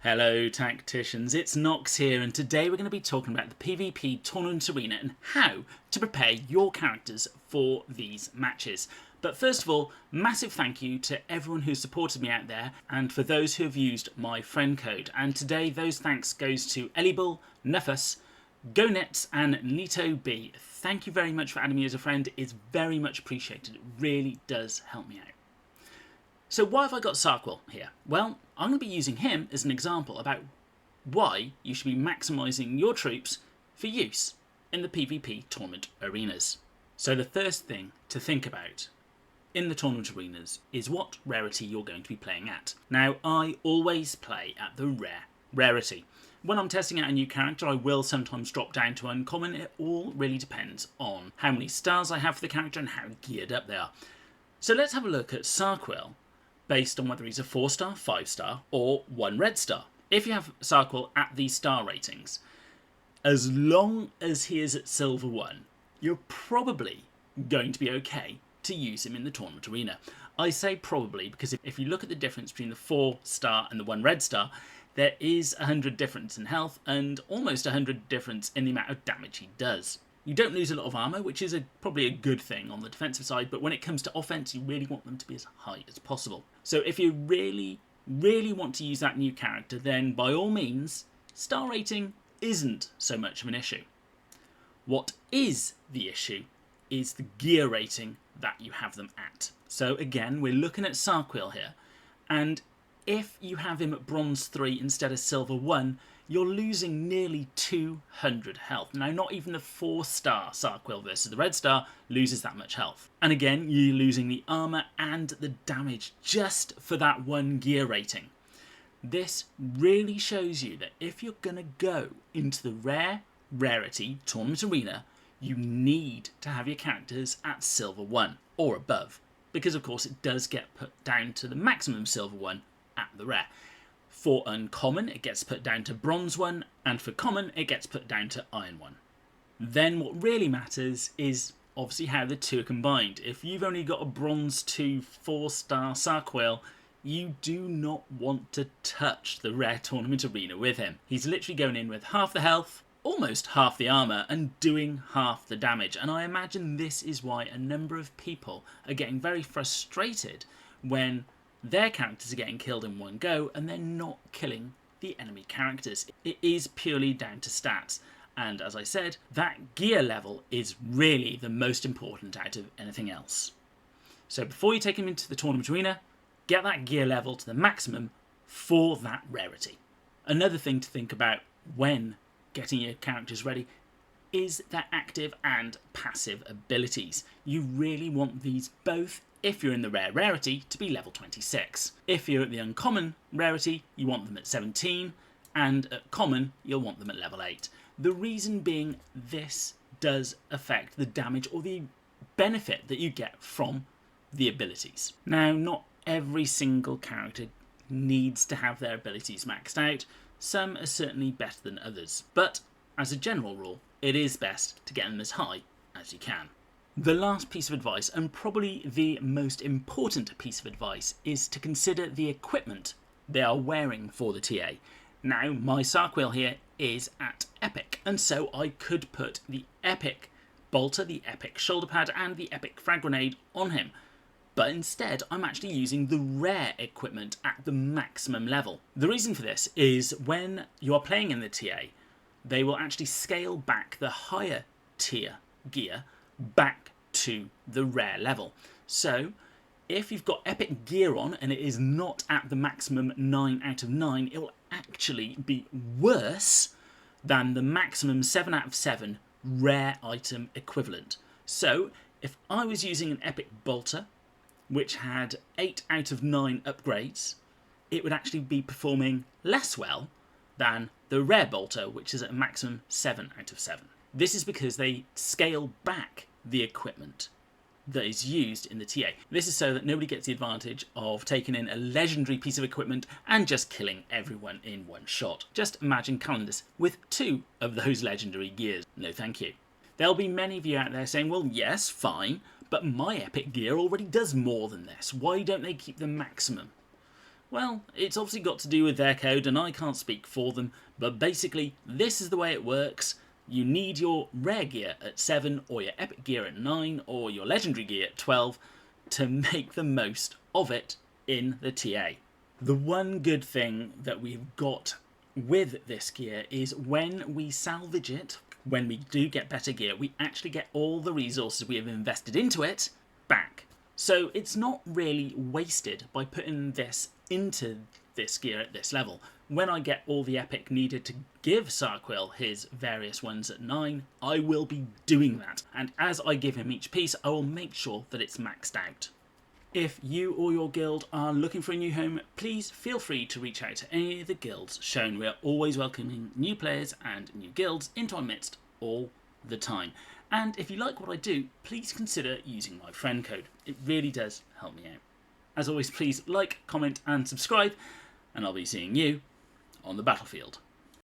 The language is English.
Hello Tacticians, it's Nox here, and today we're going to be talking about the PvP Tournament Arena and how to prepare your characters for these matches. But first of all, massive thank you to everyone who supported me out there and for those who have used my friend code. And today those thanks goes to Elibull, Nefus, GoNets and Nito B. Thank you very much for adding me as a friend, it's very much appreciated, it really does help me out. So why have I got Sarkwell here? Well, I'm going to be using him as an example about why you should be maximising your troops for use in the PvP tournament arenas. So the first thing to think about in the tournament arenas is what rarity you're going to be playing at. Now, I always play at the rare rarity. When I'm testing out a new character, I will sometimes drop down to uncommon. It all really depends on how many stars I have for the character and how geared up they are. So let's have a look at Sarkwell, based on whether he's a 4-star, 5-star, or 1 red star. If you have Sarkwell at these star ratings, as long as he is at Silver 1, you're probably going to be okay to use him in the tournament arena. I say probably because if you look at the difference between the 4-star and the 1 red star, there is 100 difference in health and almost 100 difference in the amount of damage he does. You don't lose a lot of armor, which is probably a good thing on the defensive side, but when it comes to offense, you really want them to be as high as possible. So if you really want to use that new character, then by all means, star rating isn't so much of an issue. What is the issue is the gear rating that you have them at. So again, we're looking at Sarkwell here, and if you have him at Bronze 3 instead of Silver 1, you're losing nearly 200 health. Now, not even the 4-star Sarkwell versus the red star loses that much health. And again, you're losing the armor and the damage just for that 1 gear rating. This really shows you that if you're going to go into the rarity tournament arena, you need to have your characters at Silver 1 or above. Because, of course, it does get put down to the maximum Silver 1 at the rare. For uncommon, it gets put down to Bronze 1, and for common, it gets put down to Iron 1. Then what really matters is obviously how the two are combined. If you've only got a Bronze 2 4-star Sarkwell, you do not want to touch the rare tournament arena with him. He's literally going in with half the health, almost half the armor, and doing half the damage. And I imagine this is why a number of people are getting very frustrated when their characters are getting killed in one go and they're not killing the enemy characters. It is purely down to stats. And as I said, that gear level is really the most important out of anything else. So before you take him into the tournament arena, get that gear level to the maximum for that rarity. Another thing to think about when getting your characters ready is their active and passive abilities. You really want these both. If you're in the rare rarity, to be level 26. If you're at the uncommon rarity, you want them at 17, and at common, you'll want them at level 8. The reason being, this does affect the damage or the benefit that you get from the abilities. Now, not every single character needs to have their abilities maxed out. Some are certainly better than others, but as a general rule, it is best to get them as high as you can. The last piece of advice, and probably the most important piece of advice, is to consider the equipment they are wearing for the TA. Now, my Sarkwell here is at Epic, and so I could put the Epic Bolter, the Epic Shoulder Pad, and the Epic Frag Grenade on him. But instead, I'm actually using the rare equipment at the maximum level. The reason for this is when you are playing in the TA, they will actually scale back the higher tier gear back to the rare level. So if you've got epic gear on and it is not at the maximum 9 out of 9, it will actually be worse than the maximum 7 out of 7 rare item equivalent. So if I was using an epic bolter which had 8 out of 9 upgrades, it would actually be performing less well than the rare bolter, which is at a maximum 7 out of 7. This is because they scale back the equipment that is used in the TA. This is so that nobody gets the advantage of taking in a legendary piece of equipment and just killing everyone in one shot. Just imagine calendars with 2 of those legendary gears. No thank you. There'll be many of you out there saying, well, yes, fine, but my epic gear already does more than this. Why don't they keep the maximum? Well, it's obviously got to do with their code and I can't speak for them, but basically this is the way it works. You need your rare gear at 7 or your epic gear at 9 or your legendary gear at 12 to make the most of it in the TA. The one good thing that we've got with this gear is when we salvage it, when we do get better gear, we actually get all the resources we have invested into it back. So it's not really wasted by putting this into this gear at this level. When I get all the epic needed to give Sarquil his various ones at 9, I will be doing that. And as I give him each piece, I will make sure that it's maxed out. If you or your guild are looking for a new home, please feel free to reach out to any of the guilds shown. We are always welcoming new players and new guilds into our midst all the time. And if you like what I do, please consider using my friend code. It really does help me out. As always, please like, comment and subscribe, and I'll be seeing you on the battlefield.